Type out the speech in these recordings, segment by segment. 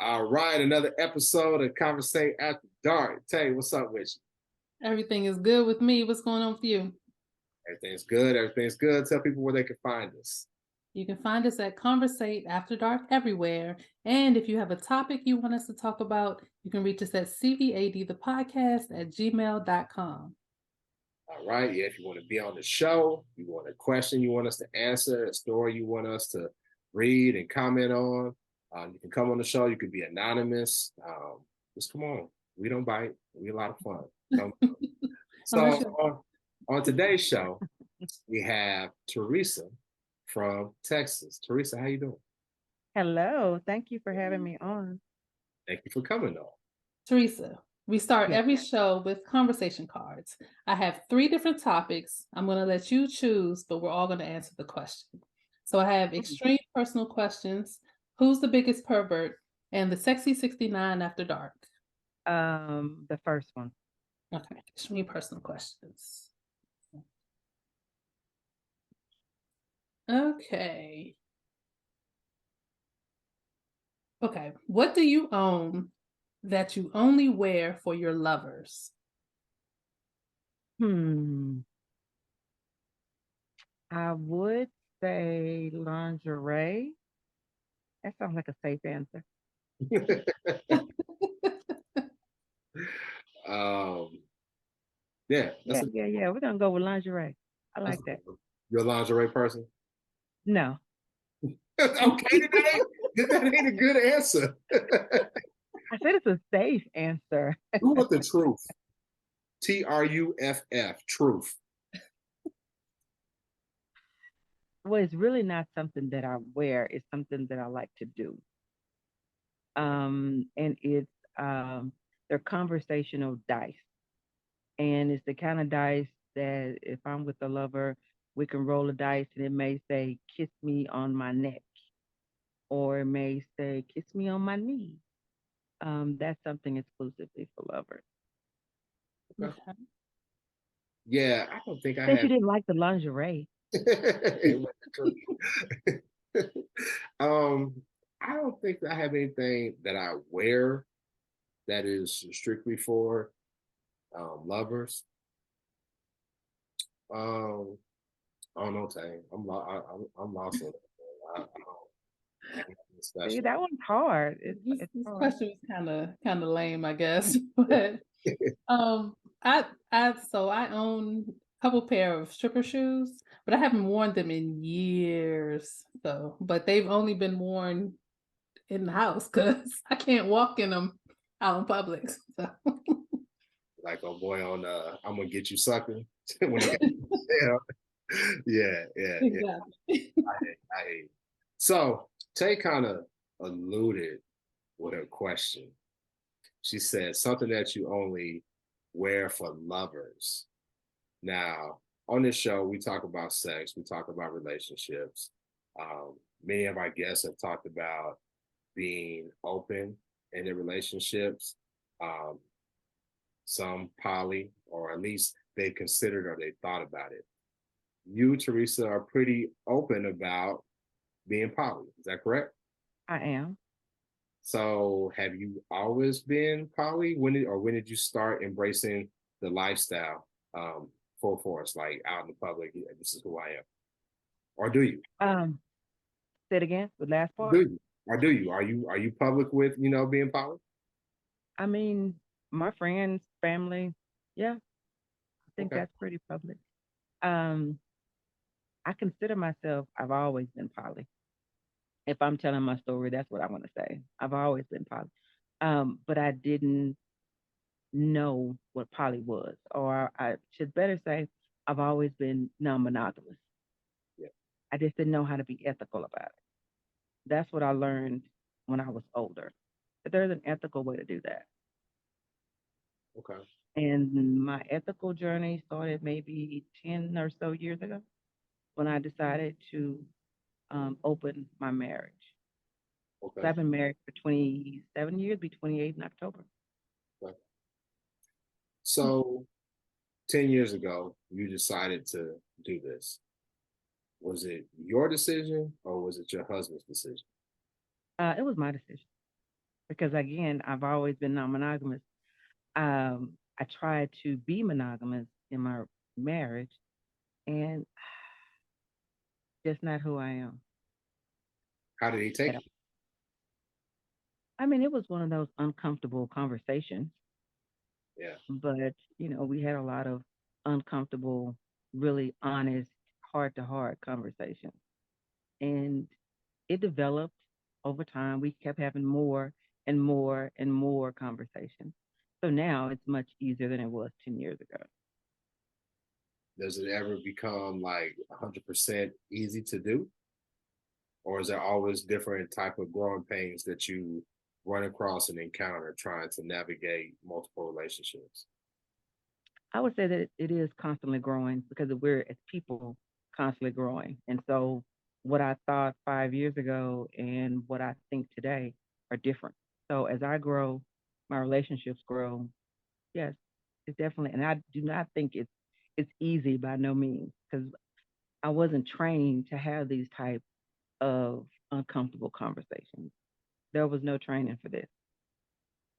All right, another episode of Conversate After Dark. Tay, what's up with you? Everything is good with me. What's going on with you? Everything's good. Everything's good. Tell people where they can find us. You can find us at Conversate After Dark everywhere. And if you have a topic you want us to talk about, you can reach us at CVAD the podcast at gmail.com. All right. Yeah, if you want to be on the show, you want a question you want us to answer, a story you want us to read and comment on, you can come on the show. You could be anonymous. Just come on. We don't bite. We a lot of fun. So on today's show, we have Teresa from Texas. Teresa, how you doing? Hello. Thank you for having me on. Thank you for coming on. Teresa, we start every show with conversation cards. I have 3 different topics. I'm going to let you choose, but we're all going to answer the question. So I have extreme personal questions, who's the biggest pervert, and the sexy 69 after dark. The first one. Okay, extreme personal questions. Okay. Okay, what do you own that you only wear for your lovers? I would say lingerie. That sounds like a safe answer. Yeah. We're gonna go with lingerie. I like that. You're a lingerie person? No. Okay, that ain't a good answer. I said it's a safe answer. You want the truth. TRUFF, truth. Well, it's really not something that I wear. It's something that I like to do. And it's they're conversational dice. And it's the kind of dice that if I'm with a lover, we can roll a dice and it may say, kiss me on my neck. Or it may say, kiss me on my knee. That's something exclusively for lovers. Okay. Yeah, I don't think I you didn't like the lingerie. I don't think I have anything that I wear that is strictly for lovers. I don't know, Tang. I'm lost on that. See, that one's hard. This question is kind of lame, I guess. But I own a couple pair of stripper shoes, but I haven't worn them in years. But they've only been worn in the house because I can't walk in them out in public. So. Like, oh boy, on I'm gonna get you sucking. Yeah. Exactly. I hate. So Tay kind of alluded with her question. She said something that you only wear for lovers. Now, on this show, we talk about sex, we talk about relationships. Many of our guests have talked about being open in their relationships. Some poly, or at least they considered or they thought about it. You, Teresa, are pretty open about being poly. Is that correct? I am. So have you always been poly? When did you start embracing the lifestyle full force, like out in the public? Yeah, this is who I am. Or do you? Say it again, the last part. Do you? Or do you? Are you public with, being poly? I mean, my friends, family, yeah. I think that's pretty public. I consider myself, I've always been poly. If I'm telling my story, that's what I want to say. I've always been poly. But I didn't know what poly was, or I should better say, I've always been non-monogamous. Yeah. I just didn't know how to be ethical about it. That's what I learned when I was older. But there's an ethical way to do that. Okay. And my ethical journey started maybe 10 or so years ago when I decided to open my marriage. Okay. So I've been married for 27 years, be 28 in October. Okay. So 10 years ago, you decided to do this. Was it your decision or was it your husband's decision? It was my decision. because again, I've always been non-monogamous. I tried to be monogamous in my marriage, and just not who I am How did he at take all. it? I mean, it was one of those uncomfortable conversations, Yeah. but we had a lot of uncomfortable, really honest, heart to heart conversations. And it developed over time. We kept having more and more and more conversations. So now it's much easier than it was 10 years ago. Does it ever become like 100% easy to do? Or is there always different type of growing pains that you run across and encounter trying to navigate multiple relationships? I would say that it is constantly growing because we're as people constantly growing. And so what I thought 5 years ago and what I think today are different. So as I grow, my relationships grow. Yes, it's definitely, and I do not think it's easy by no means because I wasn't trained to have these type of uncomfortable conversations. There was no training for this.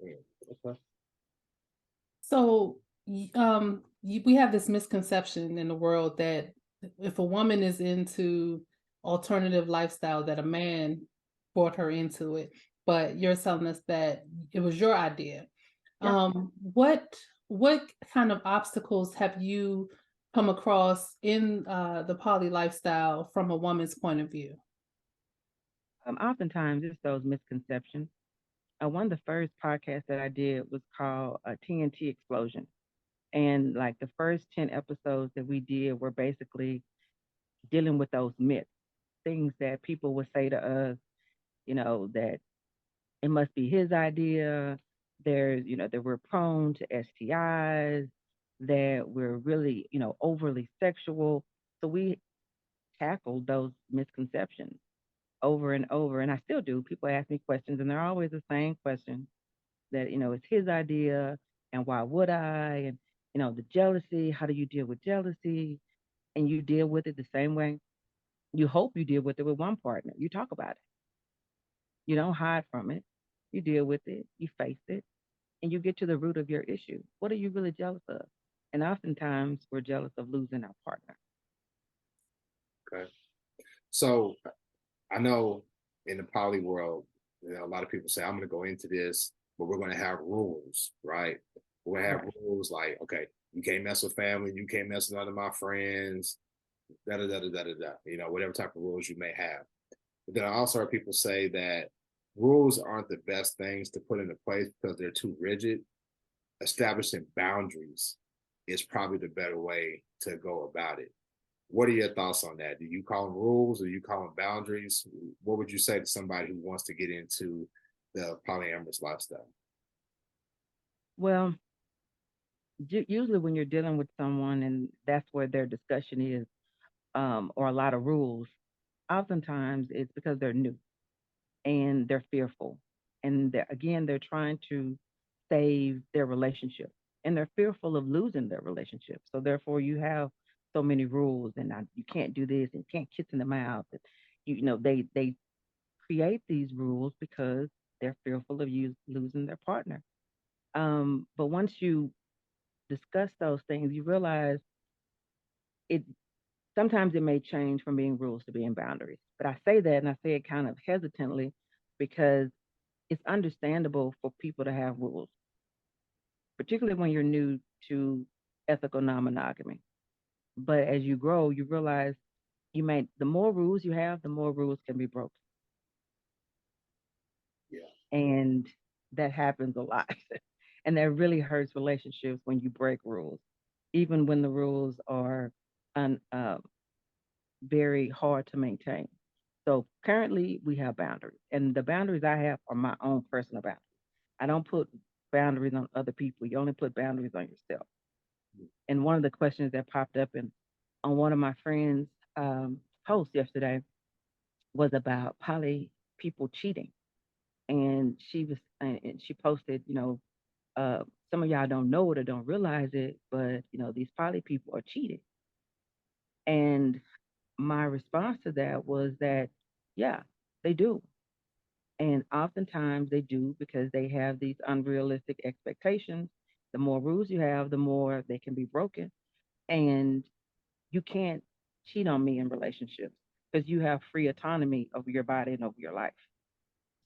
Yeah. Okay. So, we have this misconception in the world that if a woman is into alternative lifestyle, that a man brought her into it. But you're telling us that it was your idea. Yeah. What kind of obstacles have you come across in the poly lifestyle from a woman's point of view? Oftentimes it's those misconceptions. One of the first podcasts that I did was called TNT Explosion. And like the first 10 episodes that we did were basically dealing with those myths, things that people would say to us, that it must be his idea. That we're prone to STIs, that we're really, overly sexual. So we tackled those misconceptions over and over. And I still do. People ask me questions, and they're always the same questions that, it's his idea, and why would I? And, the jealousy, how do you deal with jealousy? And you deal with it the same way you hope you deal with it with one partner. You talk about it. You don't hide from it. You deal with it. You face it, and you get to the root of your issue. What are you really jealous of? And oftentimes we're jealous of losing our partner. Okay. So I know in the poly world, a lot of people say, I'm going to go into this, but we're going to have rules, right? We're going to have Right. rules like, okay, you can't mess with family, you can't mess with none of my friends, da da da da da da da, whatever type of rules you may have. But then I also heard people say that rules aren't the best things to put into place because they're too rigid. Establishing boundaries is probably the better way to go about it. What are your thoughts on that? Do you call them rules or you call them boundaries? What would you say to somebody who wants to get into the polyamorous lifestyle? Well, usually when you're dealing with someone and that's where their discussion is, or a lot of rules, oftentimes it's because they're new and they're fearful. And again, they're trying to save their relationship and they're fearful of losing their relationship. So therefore, you have so many rules, and you can't do this, and you can't kiss in the mouth. And, they create these rules because they're fearful of you losing their partner. But once you discuss those things, you realize it. Sometimes it may change from being rules to being boundaries. But I say that, and I say it kind of hesitantly because it's understandable for people to have rules, particularly when you're new to ethical non-monogamy. But as you grow, you realize the more rules you have, the more rules can be broken. Yeah. And that happens a lot. And that really hurts relationships when you break rules, even when the rules are un, very hard to maintain. So currently we have boundaries, and the boundaries I have are my own personal boundaries. I don't put boundaries on other people. You only put boundaries on yourself. And one of the questions that popped up on one of my friends' posts yesterday was about poly people cheating, and she posted, some of y'all don't know it or don't realize it, but these poly people are cheating. And my response to that was that, yeah, they do. And oftentimes they do because they have these unrealistic expectations. The more rules you have, the more they can be broken. And you can't cheat on me in relationships because you have free autonomy over your body and over your life.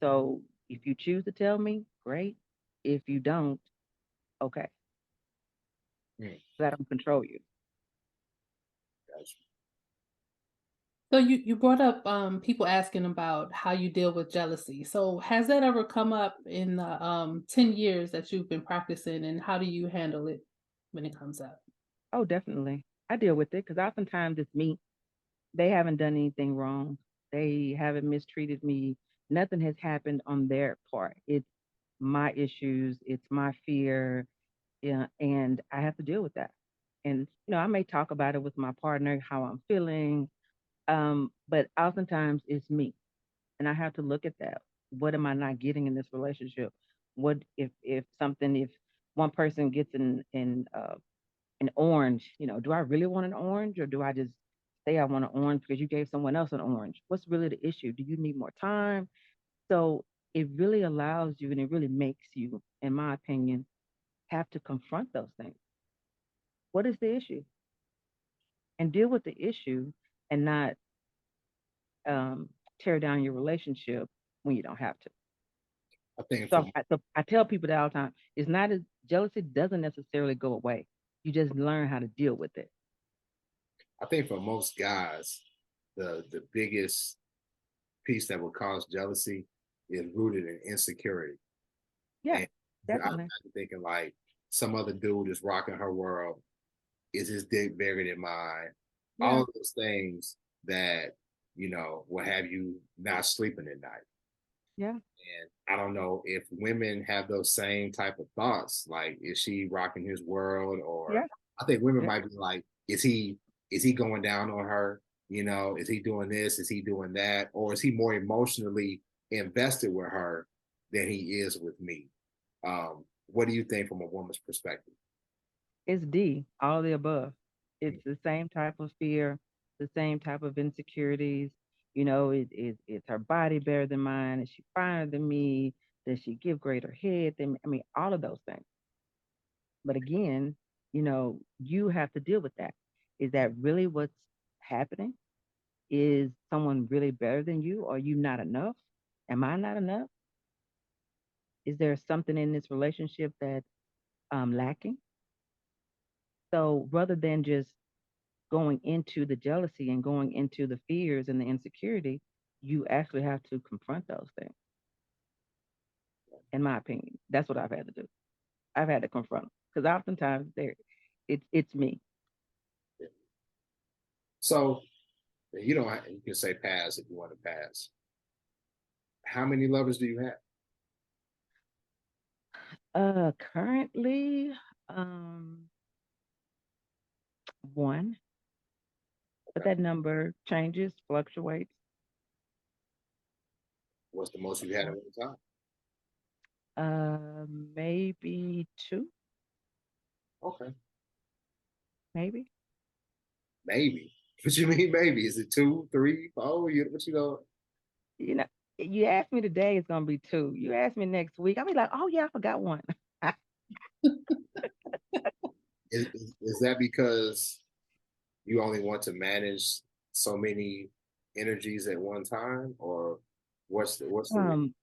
So if you choose to tell me, great. If you don't, okay. Mm, I don't control you. gotcha. So you brought up people asking about how you deal with jealousy. So has that ever come up in the 10 years that you've been practicing, and how do you handle it when it comes up? Oh, definitely. I deal with it because oftentimes it's me. They haven't done anything wrong. They haven't mistreated me. Nothing has happened on their part. It's my issues. It's my fear. Yeah, and I have to deal with that. And I may talk about it with my partner, how I'm feeling, but oftentimes it's me, and I have to look at that. What am I not getting in this relationship? What if one person gets an orange, do I really want an orange, or do I just say I want an orange because you gave someone else an orange? What's really the issue? Do you need more time? So it really allows you, and it really makes you, in my opinion, have to confront those things. What is the issue? And deal with the issue, and not um, tear down your relationship when you don't have to. I think So for I tell people that all the time. It's not as jealousy doesn't necessarily go away. You just learn how to deal with it. I think for most guys, the biggest piece that would cause jealousy is rooted in insecurity. Yeah, And I'm definitely. thinking like some other dude is rocking her world. Is his dick bigger than mine? All Yeah, of those things that will have you not sleeping at night. yeah, And I don't know if women have those same type of thoughts. Like, is she rocking his world? Or yeah, I think women yeah. might be like, is he going down on her? Is he doing this? Is he doing that? Or is he more emotionally invested with her than he is with me? What do you think from a woman's perspective? It's D, all of the above. It's the same type of fear, the same type of insecurities. It's her body better than mine? Is she finer than me? Does she give greater head than me? I mean, all of those things. But again, you have to deal with that. Is that really what's happening? Is someone really better than you? Are you not enough? Am I not enough? Is there something in this relationship that I'm lacking? So rather than just going into the jealousy and going into the fears and the insecurity, you actually have to confront those things. In my opinion, that's what I've had to do. I've had to confront them because oftentimes it's me. So you don't you can say pass if you want to pass. How many lovers do you have? Currently, um, one, but Okay. that number changes, fluctuates. What's the most you had at one time? Maybe two, Okay. maybe. Maybe. What you mean maybe? Is it two, three, four? What you know? You know, you ask me today, it's gonna be two. You ask me next week, I'll be like, oh yeah, I forgot one. Is that because you only want to manage so many energies at one time, or what's the reason? um,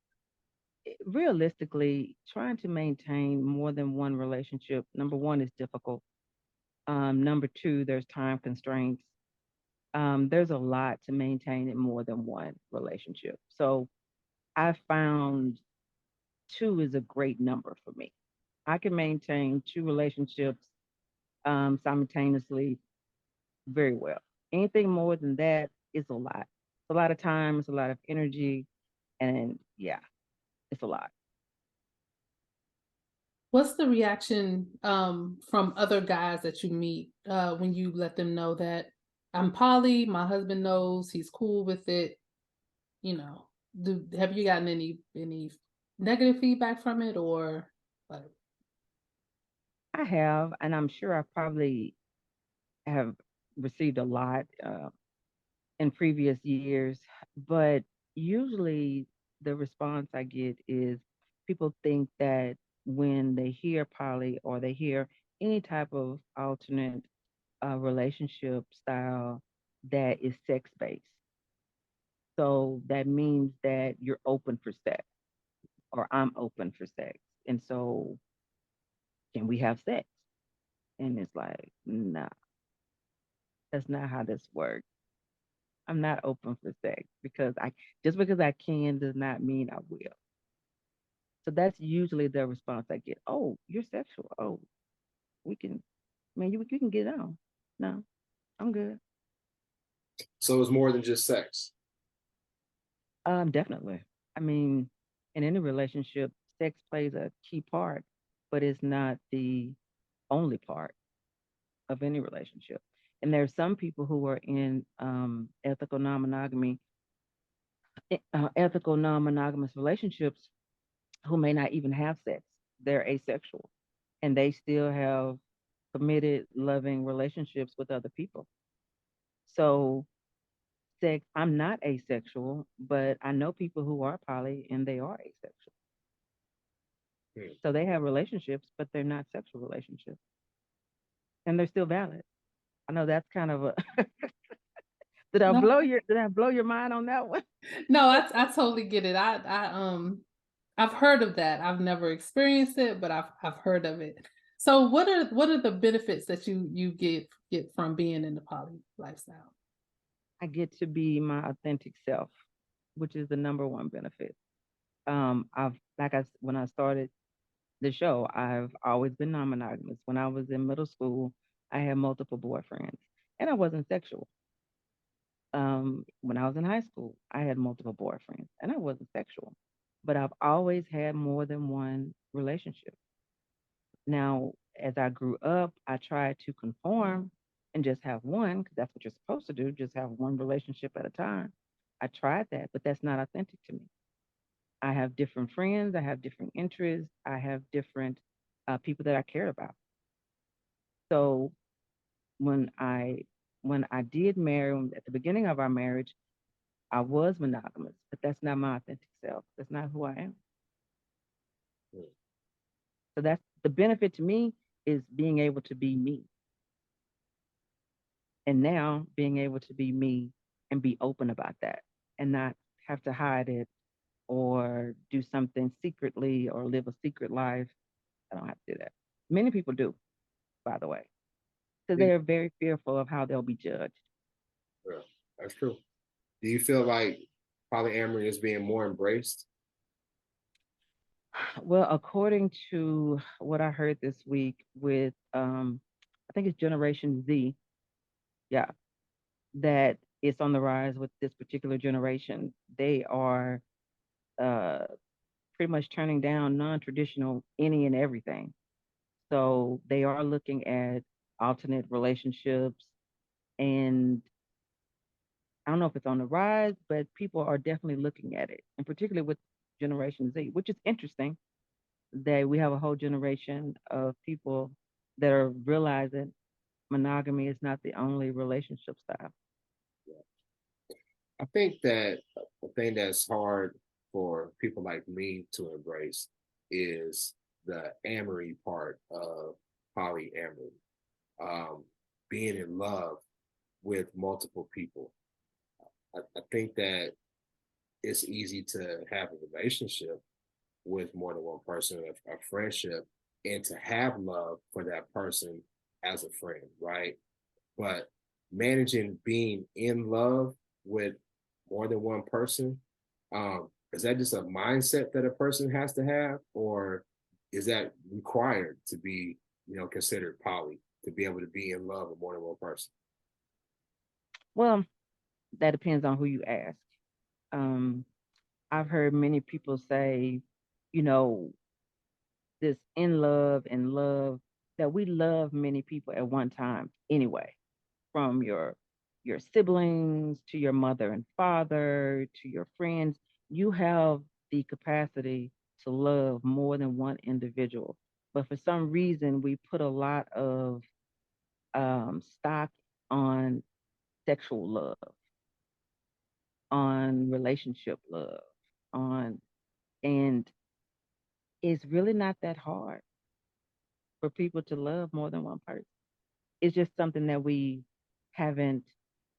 Realistically, trying to maintain more than one relationship, number one, is difficult. Number two, there's time constraints. There's a lot to maintain in more than one relationship. So I found two is a great number for me. I can maintain two relationships simultaneously very well. Anything more than that is a lot. It's a lot of time, it's a lot of energy, and yeah, it's a lot. What's the reaction from other guys that you meet when you let them know that I'm poly, my husband knows, he's cool with it, you know? Have you gotten any negative feedback from it, or like? I have, and I'm sure I probably have received a lot in previous years, but usually the response I get is people think that when they hear poly or they hear any type of alternate relationship style that is sex based. So that means that you're open for sex or I'm open for sex. And so can we have sex? And it's like, nah, that's not how this works. I'm not open for sex because I just because I can does not mean I will. So that's usually the response I get. Oh, you're sexual. Oh, we can, man, you can get on. No, I'm good. So it's more than just sex. Definitely. I mean, in any relationship, sex plays a key part, but it's not the only part of any relationship. And there are some people who are in ethical non-monogamous relationships who may not even have sex. They're asexual, and they still have committed, loving relationships with other people. So, sex, I'm not asexual, but I know people who are poly and they are asexual. Hmm. So they have relationships, but they're not sexual relationships, and they're still valid. I know that's kind of a No, did I blow your mind on that one? no, I totally get it. I've heard of that. I've never experienced it, but I've heard of it. So what are the benefits that you get from being in the poly lifestyle? I get to be my authentic self, which is the number one benefit. I've like I when I started the show, I've always been non-monogamous. When I was in middle school, I had multiple boyfriends, and I wasn't sexual. When I was in high school, I had multiple boyfriends, and I wasn't sexual. But I've always had more than one relationship. Now, as I grew up, I tried to conform and just have one because that's what you're supposed to do, just have one relationship at a time. I tried that, but that's not authentic to me. I have different friends, I have different interests, I have different people that I care about. So when I when I did marry at the beginning of our marriage, I was monogamous, but that's not my authentic self. That's not who I am. Hmm. So that's the benefit to me is being able to be me. And now being able to be me and be open about that and not have to hide it or do something secretly or live a secret life. I don't have to do that. Many people do, by the way, because Do- they're very fearful of how they'll be judged. Yeah, that's true. Do you feel like polyamory is being more embraced? Well, according to what I heard this week with, I think it's Generation Z, yeah, that it's on the rise with this particular generation. They are uh, pretty much turning down non-traditional any and everything. So they are looking at alternate relationships, and I don't know if it's on the rise, but people are definitely looking at it, and particularly with Generation Z, which is interesting that we have a whole generation of people that are realizing monogamy is not the only relationship style. I think that the thing that's hard for people like me to embrace is the amory part of polyamory, um, being in love with multiple people. I think that it's easy to have a relationship with more than one person, a friendship, and to have love for that person as a friend, right? But managing being in love with more than one person, is that just a mindset that a person has to have, or is that required to be, considered poly to be able to be in love with more than one person? Well, that depends on who you ask. Um, I've heard many people say, you know, this in love and love that we love many people at one time anyway, from your siblings to your mother and father to your friends. You have the capacity to love more than one individual. But for some reason, we put a lot of stock on sexual love, on relationship love. on. And it's really not that hard for people to love more than one person. It's just something that we haven't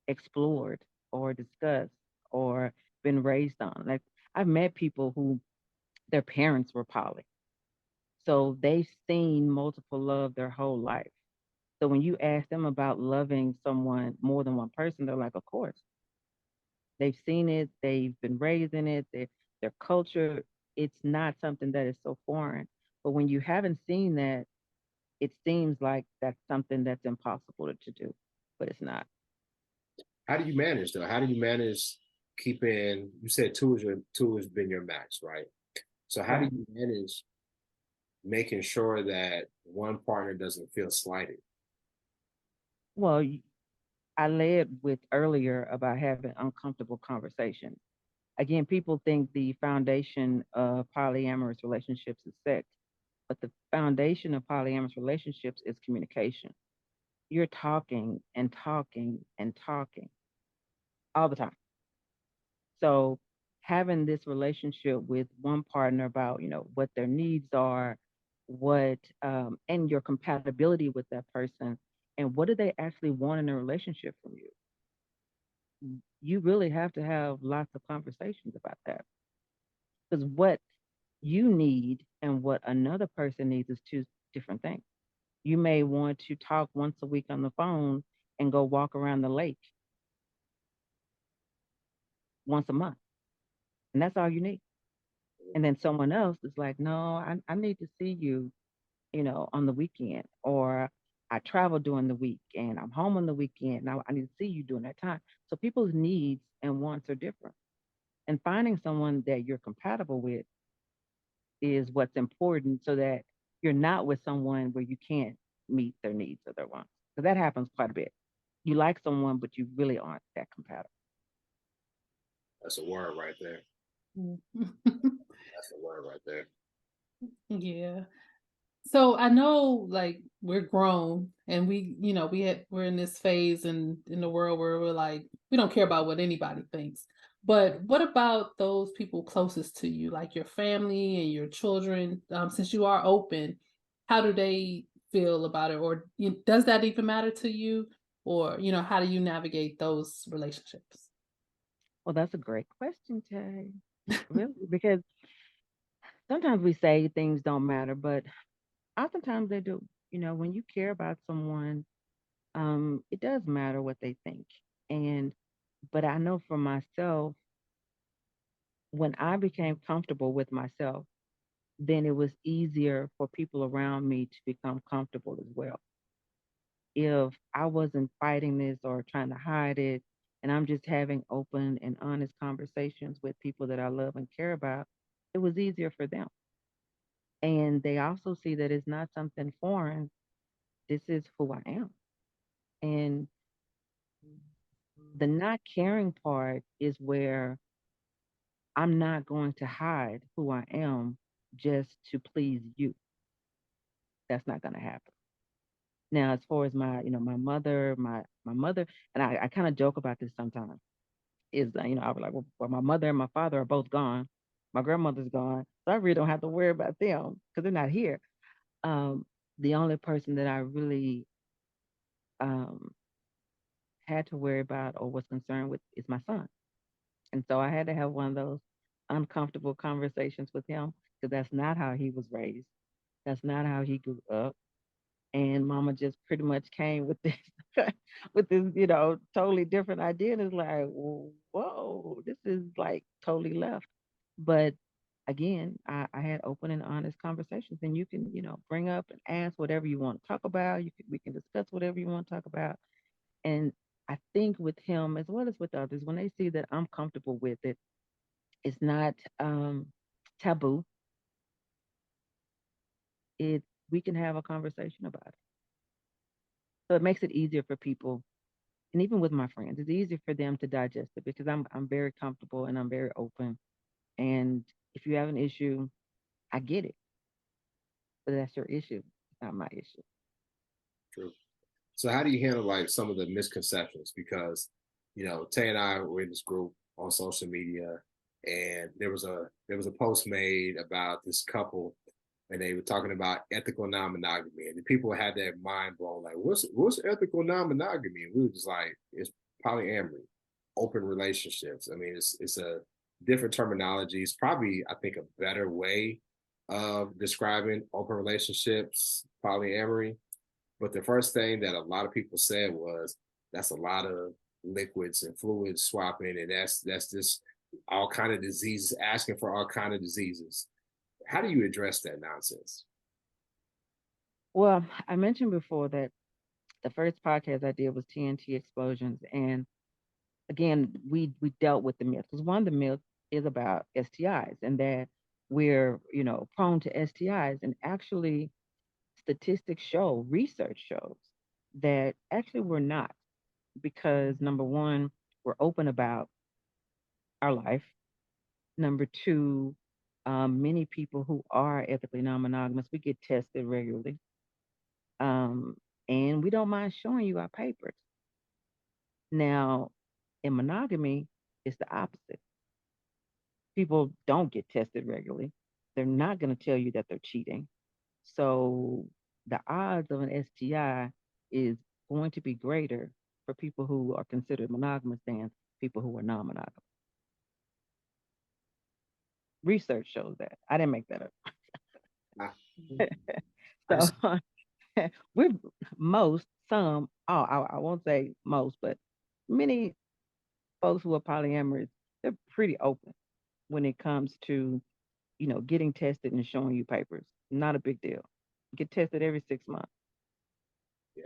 explored or discussed or been raised on. Like I've met people who their parents were poly. So they've seen multiple love their whole life. So when you ask them about loving someone more than one person, they're like, of course. They've seen it, they've been raised in it, their culture, it's not something that is so foreign. But when you haven't seen that, it seems like that's something that's impossible to do, but it's not. How do you manage though? How do you manage keeping? You said two has been your max, right? So how do Right. you manage making sure that one partner doesn't feel slighted? Well, I led with earlier about having uncomfortable conversations. Again, people think the foundation of polyamorous relationships is sex, but the foundation of polyamorous relationships is communication. You're talking and talking and talking all the time. So having this relationship with one partner about, what their needs are, what and your compatibility with that person, and what do they actually want in a relationship from you? You really have to have lots of conversations about that. Because what you need and what another person needs is two different things. You may want to talk once a week on the phone and go walk around the lake once a month, and that's all you need. And then someone else is like, no, I need to see you, on the weekend, or I travel during the week and I'm home on the weekend. Now I need to see you during that time. So people's needs and wants are different. And finding someone that you're compatible with is what's important so that you're not with someone where you can't meet their needs or their wants. So that happens quite a bit. You like someone, but you really aren't that compatible. That's a word right there. That's a word right there. Yeah. So I know like we're grown and we're in this phase in the world where we're like, we don't care about what anybody thinks. But what about those people closest to you, like your family and your children? Since you are open, how do they feel about it? Or does that even matter to you? Or, how do you navigate those relationships? Well, that's a great question, Tay. Really, because sometimes we say things don't matter, but oftentimes they do. When you care about someone, it does matter what they think. And but I know for myself, when I became comfortable with myself, then it was easier for people around me to become comfortable as well. If I wasn't fighting this or trying to hide it, and I'm just having open and honest conversations with people that I love and care about, it was easier for them. And they also see that it's not something foreign. This is who I am. And the not caring part is where I'm not going to hide who I am just to please you. That's not going to happen. Now, as far as my mother, my mother, and I kind of joke about this sometimes. Is I was like, well, my mother and my father are both gone. My grandmother's gone, so I really don't have to worry about them because they're not here. Um, the only person that I really um had to worry about or was concerned with is my son. And so I had to have one of those uncomfortable conversations with him because that's not how he was raised. That's not how he grew up. And mama just pretty much came with this with this, totally different idea. And it's like, whoa, this is like totally left. But again, I had open and honest conversations and you can, bring up and ask whatever you want to talk about. We can discuss whatever you want to talk about. And I think with him as well as with others, when they see that I'm comfortable with it, it's not taboo. It We can have a conversation about it. So it makes it easier for people, and even with my friends, it's easier for them to digest it because I'm very comfortable and I'm very open. And if you have an issue, I get it, but that's your issue, it's not my issue. True. So how do you handle like some of the misconceptions? Because Tay and I were in this group on social media, and there was a post made about this couple, and they were talking about ethical non-monogamy, and the people had their mind blown, like, what's ethical non-monogamy? And we were just like, it's polyamory, open relationships. I mean, it's a different terminology. It's probably, I think, a better way of describing open relationships, polyamory. But the first thing that a lot of people said was, that's a lot of liquids and fluids swapping, and that's just all kind of diseases, asking for all kind of diseases. How do you address that nonsense? Well, I mentioned before that the first podcast I did was TNT explosions, and again, we dealt with the myth because one of the myths is about STIs and that we're prone to STIs, and actually statistics show, research shows that actually we're not, because number one, we're open about our life. Number two, many people who are ethically non-monogamous, we get tested regularly, um, and we don't mind showing you our papers. Now, in monogamy, it's the opposite. People don't get tested regularly. They're not going to tell you that they're cheating. So the odds of an STI is going to be greater for people who are considered monogamous than people who are non-monogamous. Research shows that. I didn't make that up. Ah, So we're some, oh, I won't say most, but many folks who are polyamorous, they're pretty open when it comes to, getting tested and showing you papers. Not a big deal. Get tested every 6 months. yeah,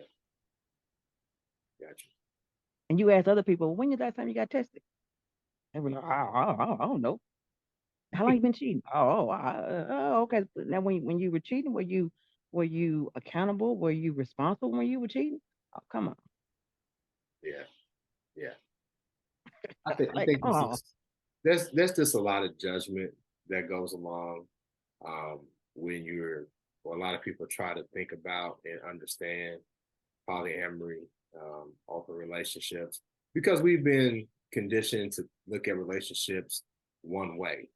gotcha. And you ask other people, when was the last time you got tested? They were like, I don't know. How long you been cheating? Okay. Now, when you were cheating, were you accountable? Were you responsible when you were cheating? Oh, come on. Yeah, yeah. I Like, think this oh, is there's just a lot of judgment that goes along, um, when you're, well, a lot of people try to think about and understand polyamory, open relationships, because we've been conditioned to look at relationships one way.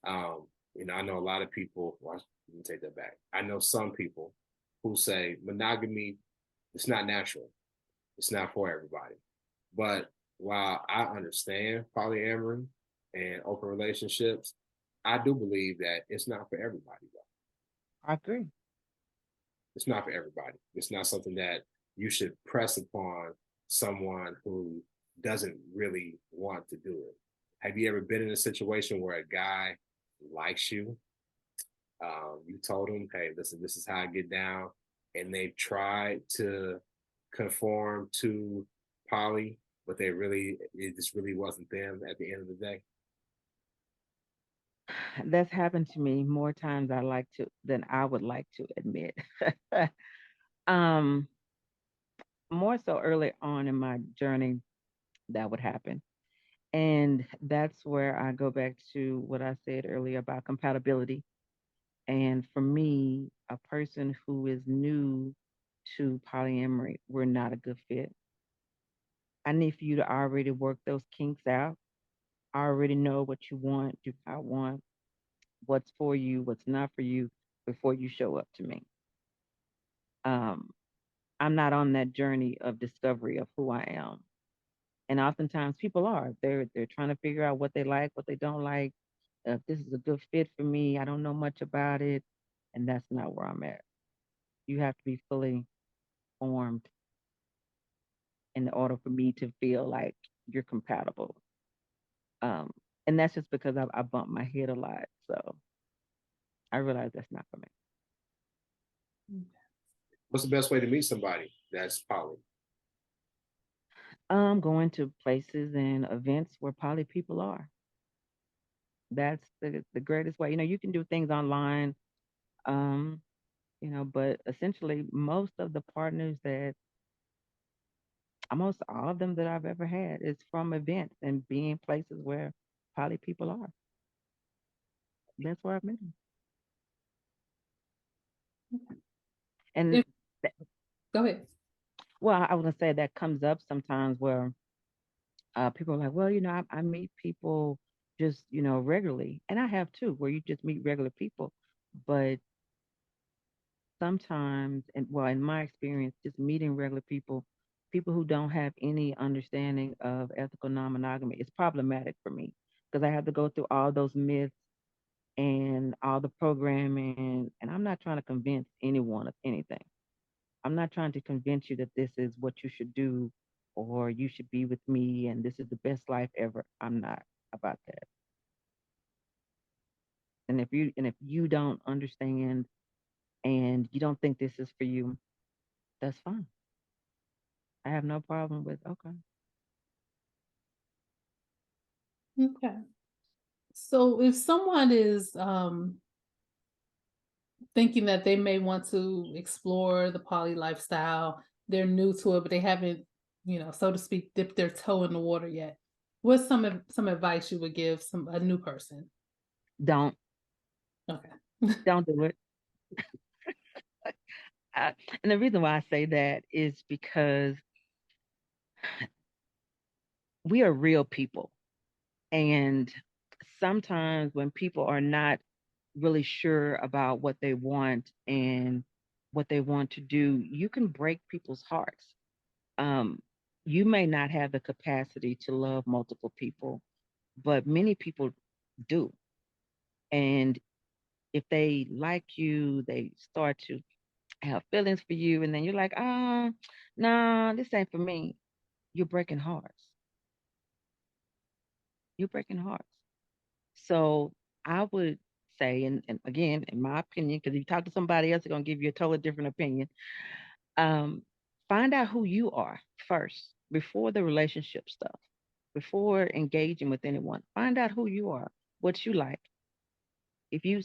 I know a lot of people, well, let me take that back. I know some people who say monogamy, it's not natural. It's not for everybody. But while I understand polyamory and open relationships, I do believe that it's not for everybody, though. I agree. It's not for everybody. It's not something that you should press upon someone who doesn't really want to do it. Have you ever been in a situation where a guy likes you? You told him, hey, listen, this is how I get down. And they've tried to conform to poly, but it just really wasn't them at the end of the day. That's happened to me more times than I would like to admit. um, More so early on in my journey that would happen. And that's where I go back to what I said earlier about compatibility. And for me, a person who is new to polyamory, we're not a good fit. I need for you to already work those kinks out. I already know what you want, do not want, what's for you, what's not for you before you show up to me. Um, I'm not on that journey of discovery of who I am. And oftentimes people are. They're trying to figure out what they like, what they don't like. If this is a good fit for me, I don't know much about it, and that's not where I'm at. You have to be fully formed in order for me to feel like you're compatible. Um, and that's just because I bump my head a lot, so I realize that's not for me. What's the best way to meet somebody that's poly? Going to places and events where poly people are. That's the greatest way. You can do things online, um, but essentially most of the partners that almost all of them that I've ever had is from events and being places where poly people are. That's where I've met them. And If, go ahead. well, I was gonna say that comes up sometimes where people are like, well, I meet people just, you know, regularly. And I have too, where you just meet regular people. But sometimes, and well, in my experience, just meeting regular people, people who don't have any understanding of ethical non-monogamy, is problematic for me because I have to go through all those myths and all the programming, and I'm not trying to convince anyone of anything. I'm not trying to convince you that this is what you should do or you should be with me and this is the best life ever. I'm not about that. And if you don't understand and you don't think this is for you, that's fine. I have no problem with okay. Okay. So if someone is thinking that they may want to explore the poly lifestyle, they're new to it, but they haven't, so to speak, dipped their toe in the water yet. What's some advice you would give a new person? Don't Okay. don't do it. I, and the reason why I say that is because we are real people. And sometimes when people are not really sure about what they want and what they want to do, you can break people's hearts. Um, you may not have the capacity to love multiple people, but many people do. And if they like you, they start to have feelings for you, and then you're like, nah, this ain't for me. You're breaking hearts. You're breaking hearts. So I would say, and again, in my opinion, because if you talk to somebody else, they're gonna give you a totally different opinion. Um, find out who you are first before the relationship stuff, before engaging with anyone. Find out who you are, what you like. If you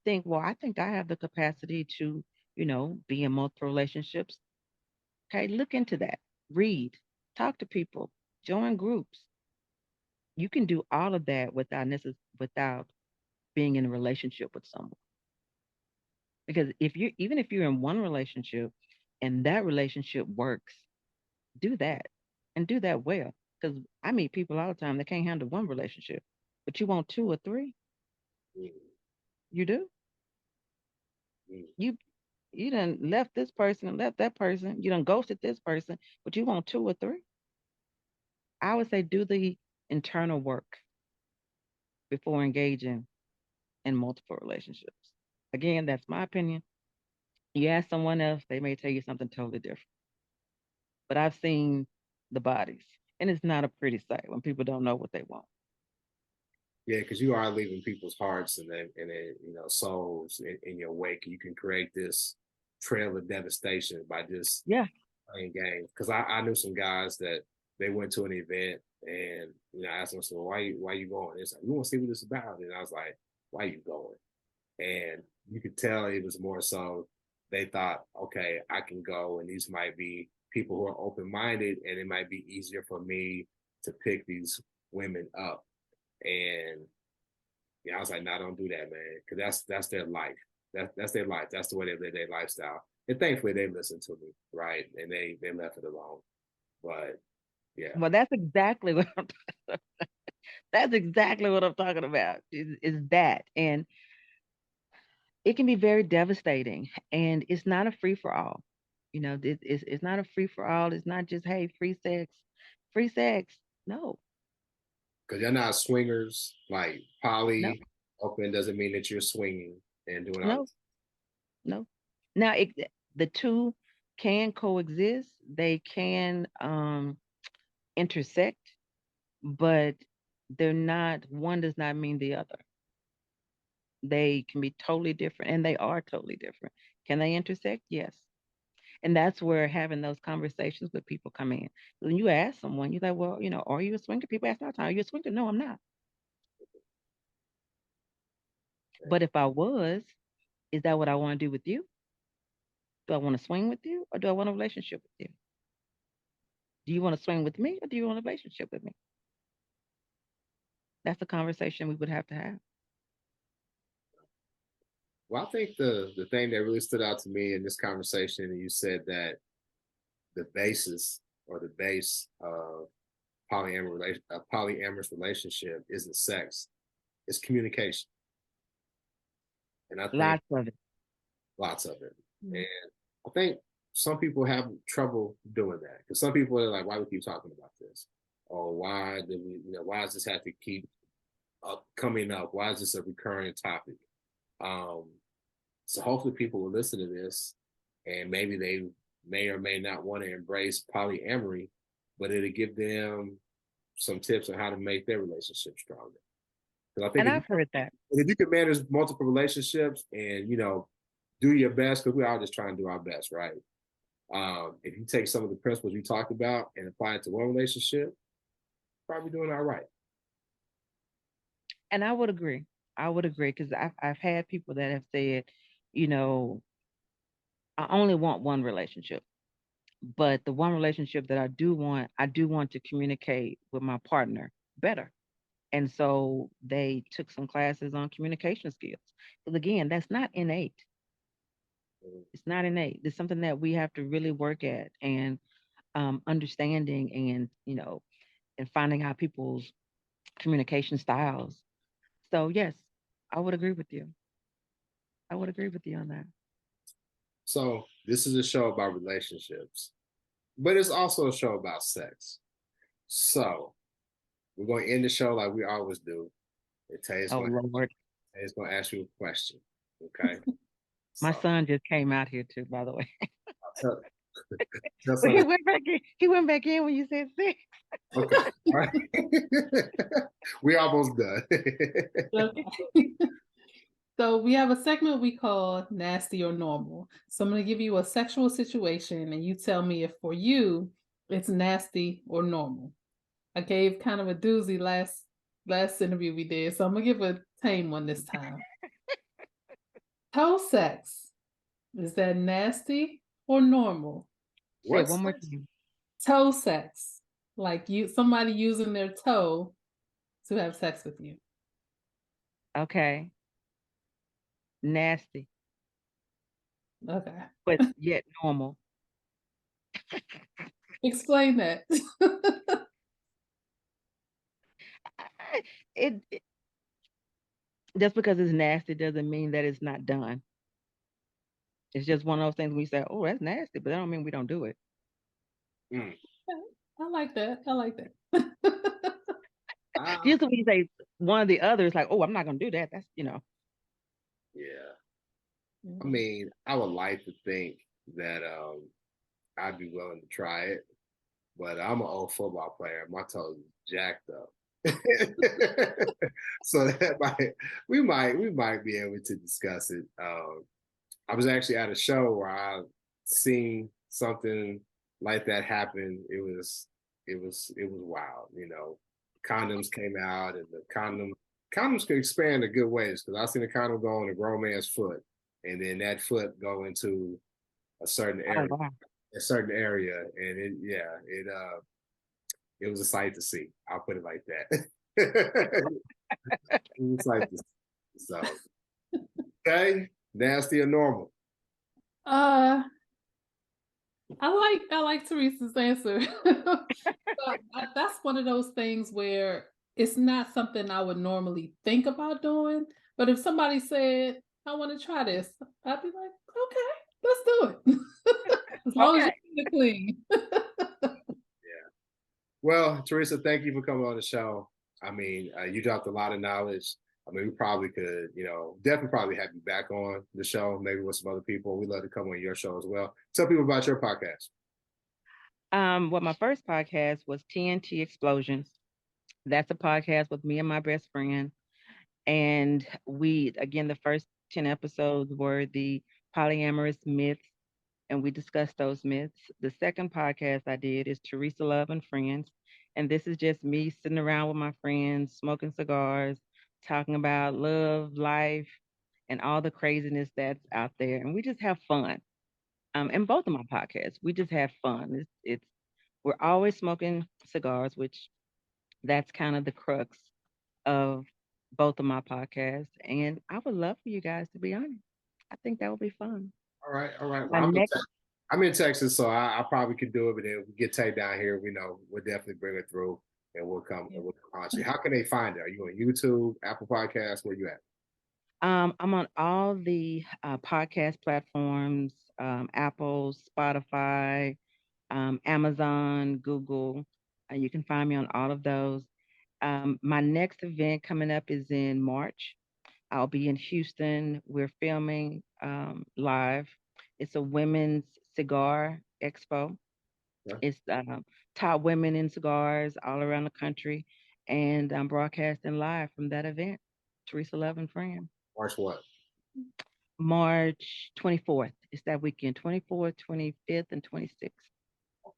think, well, I think I have the capacity to, be in multiple relationships. Okay, look into that. Read, talk to people, join groups. You can do all of that without being in a relationship with someone. Because even if you're in one relationship and that relationship works, do that and do that well. Because I meet people all the time that can't handle one relationship, but you want two or three. Mm, You do. mm. You you done left this person and left that person. You done ghosted this person, but you want two or three. I would say do the internal work before engaging in multiple relationships. Again, that's my opinion. You ask someone else, they may tell you something totally different. But I've seen the bodies, and it's not a pretty sight when people don't know what they want. Yeah, because you are leaving people's hearts and then souls in your wake. You can create this trail of devastation by just Yeah. playing games. Because I knew some guys that they went to an event and I asked them, so why you going? It's like, we want to see what it's about. And I was like, why you going? And you could tell it was more so they thought, okay, I can go, and these might be people who are open minded, and it might be easier for me to pick these women up. And I was like, no, don't do that, man, because that's their life. That's their life. That's the way they live their lifestyle. And thankfully, they listened to me, right? And they left it alone. But yeah, Well, that's exactly what that's exactly what I'm talking about. Is that, and it can be very devastating, and it's not a free for all. It's not a free for all. It's not just hey, free sex. No, because you're not swingers. Like no, poly open doesn't mean that you're swinging and doing all no, this. no. Now, the two can coexist. They can intersect, but they're not. One does not mean the other. They can be totally different, and they are totally different. Can they intersect? Yes. And that's where having those conversations with people come in. When you ask someone, you're like, well, are you a swinger? People ask me all the time, are you a swinger? No, I'm not. But if I was, is that what I want to do with you? Do I want to swing with you or do I want a relationship with you? Do you want to swing with me or do you want a relationship with me? That's a conversation we would have to have. Well, I think the thing that really stood out to me in this conversation, and you said that the basis or the base of polyamorous relationship isn't sex, it's communication. And I think lots of it. Mm. And I think some people have trouble doing that because some people are like, why we keep talking about this? Or why do we, why does this have to keep coming up? Why is this a recurring topic? So hopefully people will listen to this and maybe they may or may not want to embrace polyamory, but it'll give them some tips on how to make their relationship stronger. I think I've heard that. if you can manage multiple relationships and, do your best, because we're all just trying to do our best, right? If you take some of the principles you talked about and apply it to one relationship, probably doing all right. And I would agree. Because I've had people that have said, I only want one relationship. But the one relationship that I do want to communicate with my partner better. And so they took some classes on communication skills. Because again, that's not innate. It's not innate. It's something that we have to really work at and understanding and, and finding out people's communication styles. So yes, I would agree with you. I would agree with you on that. So this is a show about relationships, but it's also a show about sex. So we're going to end the show like we always do. Lord. It's going to ask you a question. Okay. My son just came out here too, by the way. But he went back in. He went back in when you said 6. Okay. All right. We almost done. Okay. So we have a segment we call Nasty or Normal. So I'm going to give you a sexual situation and you tell me if for you it's nasty or normal. I gave kind of a doozy last interview we did, so I'm going to give a tame one this time. Toe sex. Is that nasty or normal? Say it one more time. Toe sex. Like somebody using their toe to have sex with you. Okay. Nasty. Okay. But yet normal. Explain that. it just because it's nasty doesn't mean that it's not done. It's just one of those things we say, oh, that's nasty, but that don't mean we don't do it. Mm. I like that. Just when you say one or the other, it's like, oh, I'm not gonna do that. That's Yeah. I mean, I would like to think that I'd be willing to try it, but I'm an old football player. My toes jacked up. So we might be able to discuss it. I was actually at a show where I seen something like that happen. It was wild. Condoms came out, and the condoms could expand a good ways because I seen a condom go on a grown man's foot, and then that foot go into a certain area, and it was a sight to see. I'll put it like that. It was like this. So, okay, nasty or normal? I like Teresa's answer. That's one of those things where it's not something I would normally think about doing. But if somebody said, I want to try this, I'd be like, okay, let's do it. As long as you're clean. Yeah. Well, Teresa, thank you for coming on the show. I mean, you dropped a lot of knowledge. I mean, we probably could, definitely probably have you back on the show, maybe with some other people. We'd love to come on your show as well. Tell people about your podcast. Well, my first podcast was TNT Explosions. That's a podcast with me and my best friend. And the first 10 episodes were the polyamorous myths, and we discussed those myths. The second podcast I did is Teresa Love and Friends. And this is just me sitting around with my friends, smoking cigars, talking about love, life, and all the craziness that's out there. And we just have fun. And both of my podcasts, we just have fun. We're always smoking cigars, which that's kind of the crux of both of my podcasts. And I would love for you guys to be on it. I think that would be fun. All right. Well, I'm in Texas, so I probably could do it, but if we get Tay down here, we'll definitely bring it through. and we'll come on you. How can they find it? Are you on YouTube, Apple Podcasts? Where you at? I'm on all the podcast platforms, Apple, Spotify, Amazon, Google. You can find me on all of those. My next event coming up is in March. I'll be in Houston. We're filming live. It's a women's cigar expo. Yeah. It's top women in cigars all around the country. And I'm broadcasting live from that event. Teresa Love and Friends. March what? March 24th. It's that weekend, 24th, 25th, and 26th.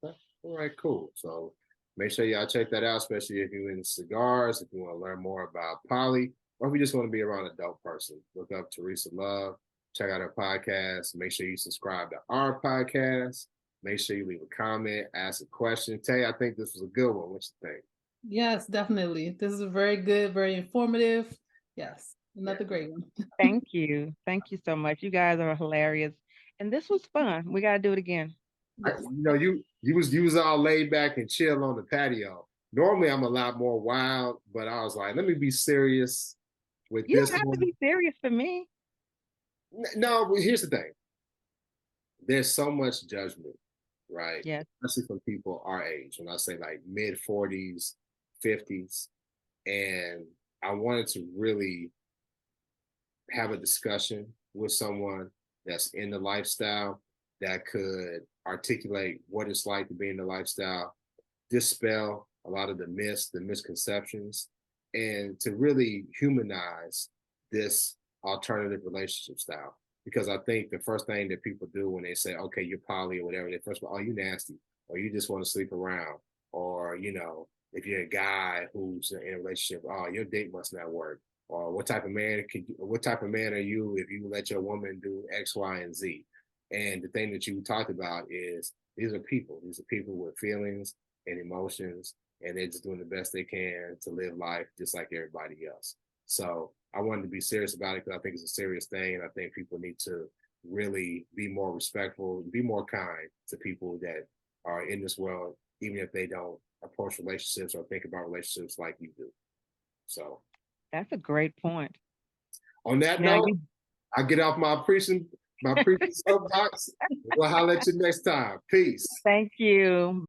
Okay. All right, cool. So make sure y'all check that out, especially if you're in cigars, if you want to learn more about poly, or if you just want to be around a dope person. Look up Teresa Love, check out her podcast. Make sure you subscribe to our podcast. Make sure you leave a comment, ask a question. Tay, I think this was a good one. What you think? Yes, definitely. This is very good, very informative. Yes, another great one. Thank you. Thank you so much. You guys are hilarious. And this was fun. We got to do it again. Yes. You was all laid back and chill on the patio. Normally I'm a lot more wild, but I was like, let me be serious with You this don't have one. to be serious for me. No, but here's the thing. There's so much judgment, right? Yes. Especially from people our age. When I say like mid 40s, 50s. And I wanted to really have a discussion with someone that's in the lifestyle that could articulate what it's like to be in the lifestyle, dispel a lot of the myths, the misconceptions, and to really humanize this alternative relationship style. Because I think the first thing that people do when they say, okay, you're poly or whatever, they first of all, oh, you nasty, or you just want to sleep around, or, if you're a guy who's in a relationship, oh, your date must not work. Or what type of man are you if you let your woman do X, Y, and Z? And the thing that you talked about is these are people. These are people with feelings and emotions, and they're just doing the best they can to live life just like everybody else. So I wanted to be serious about it because I think it's a serious thing, and I think people need to really be more respectful, be more kind to people that are in this world, even if they don't approach relationships or think about relationships like you do. So That's a great point. on that note, I get off my preaching soapbox. We'll holler at you next time. Peace. Thank you.